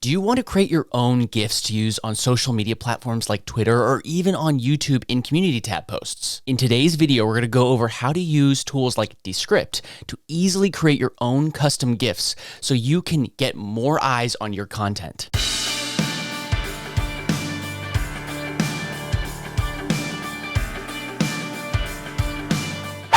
Do you want to create your own GIFs to use on social media platforms like Twitter or even on YouTube in community tab posts? In today's video, we're going to go over how to use tools like Descript to easily create your own custom GIFs so you can get more eyes on your content.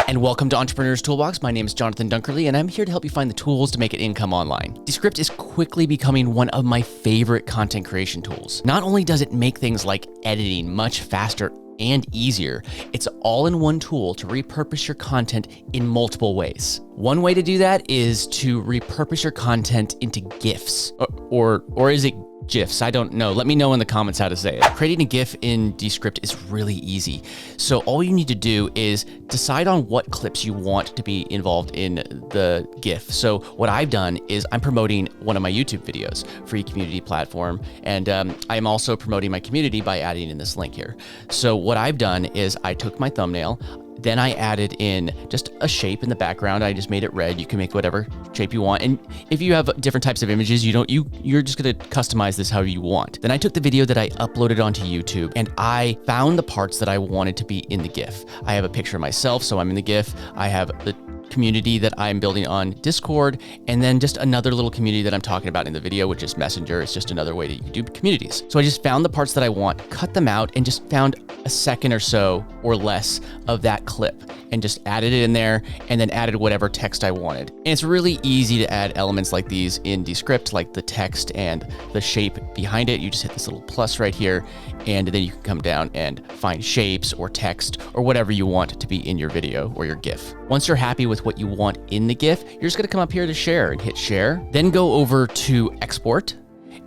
And welcome to Entrepreneur's Toolbox. My name is Jonathan Dunkerley, and I'm here to help you find the tools to make an income online. Descript is quickly becoming one of my favorite content creation tools. Not only does it make things like editing much faster and easier, it's an all-in-one tool to repurpose your content in multiple ways. One way to do that is to repurpose your content into GIFs, or is it GIFs? I don't know. Let me know in the comments how to say it. Creating a GIF in Descript is really easy. So all you need to do is decide on what clips you want to be involved in the GIF. So what I've done is I'm promoting one of my YouTube videos, free community platform, and I'm also promoting my community by adding in this link here. So what I've done is I took my thumbnail, then I added in just a shape in the background. I just made it red. You can make whatever shape you want. And if you have different types of images, you're just gonna customize this how you want. Then I took the video that I uploaded onto YouTube and I found the parts that I wanted to be in the GIF. I have a picture of myself, so I'm in the GIF. I have the community that I'm building on Discord, and then just another little community that I'm talking about in the video, which is Messenger. It's just another way that you can do communities. So I just found the parts that I want, cut them out, and just found a second or so or less of that clip and just added it in there and then added whatever text I wanted. And it's really easy to add elements like these in Descript, like the text and the shape behind it. You just hit this little plus right here, and then you can come down and find shapes or text or whatever you want to be in your video or your GIF. Once you're happy with what you want in the GIF, you're just gonna come up here to share and hit share, then go over to export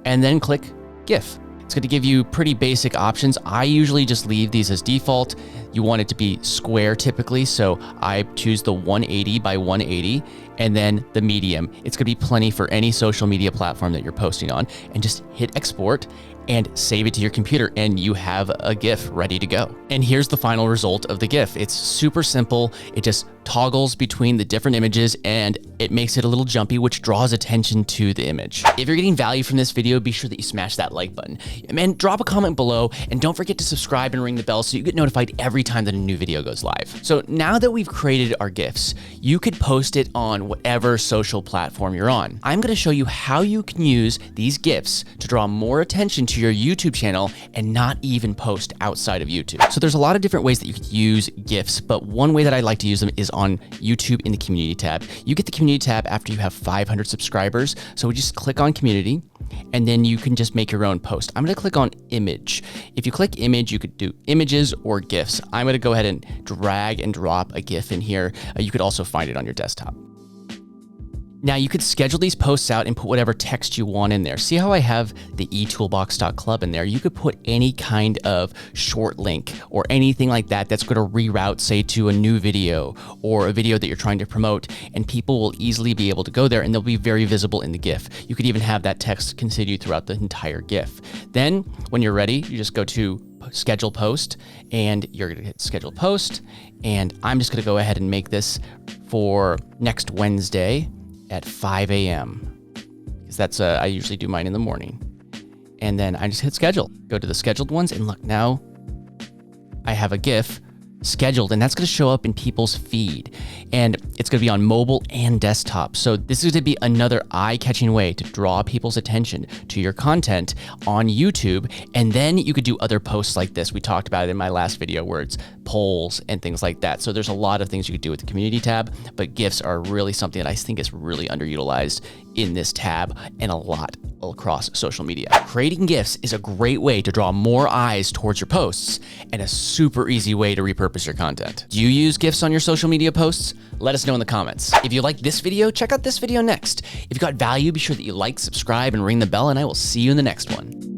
and then click GIF. It's going to give you pretty basic options. I usually just leave these as default. You want it to be square typically, so I choose the 180 by 180 and then the medium. It's going to be plenty for any social media platform that you're posting on, and just hit export and save it to your computer and you have a GIF ready to go. And here's the final result of the GIF. It's super simple. It just toggles between the different images and it makes it a little jumpy, which draws attention to the image. If you're getting value from this video, be sure that you smash that like button. And drop a comment below, and don't forget to subscribe and ring the bell so you get notified every time that a new video goes live. So now that we've created our GIFs, you could post it on whatever social platform you're on. I'm gonna show you how you can use these GIFs to draw more attention to your YouTube channel and not even post outside of YouTube. So there's a lot of different ways that you could use GIFs, but one way that I like to use them is on YouTube in the community tab. You get the community tab after you have 500 subscribers. So we just click on community and then you can just make your own post. I'm gonna click on image. If you click image, you could do images or GIFs. I'm gonna go ahead and drag and drop a GIF in here. You could also find it on your desktop. Now you could schedule these posts out and put whatever text you want in there. See how I have the etoolbox.club in there? You could put any kind of short link or anything like that that's going to reroute, say, to a new video or a video that you're trying to promote, and people will easily be able to go there and they'll be very visible in the GIF. You could even have that text continue throughout the entire GIF. Then when you're ready, you just go to schedule post and you're going to hit schedule post, and I'm just going to go ahead and make this for next Wednesday at 5 a.m. because that's I usually do mine in the morning. And then I just hit schedule, go to the scheduled ones, and look, now I have a GIF scheduled, and that's going to show up in people's feed, and it's going to be on mobile and desktop. So this is going to be another eye-catching way to draw people's attention to your content on YouTube. And then you could do other posts like this. We talked about it in my last video where it's polls and things like that. So there's a lot of things you could do with the community tab, but GIFs are really something that I think is really underutilized in this tab and a lot across social media. Creating GIFs is a great way to draw more eyes towards your posts and a super easy way to repurpose your content. Do you use GIFs on your social media posts? Let us know in the comments. If you like this video, check out this video next. If you got value, be sure that you like, subscribe, and ring the bell, and I will see you in the next one.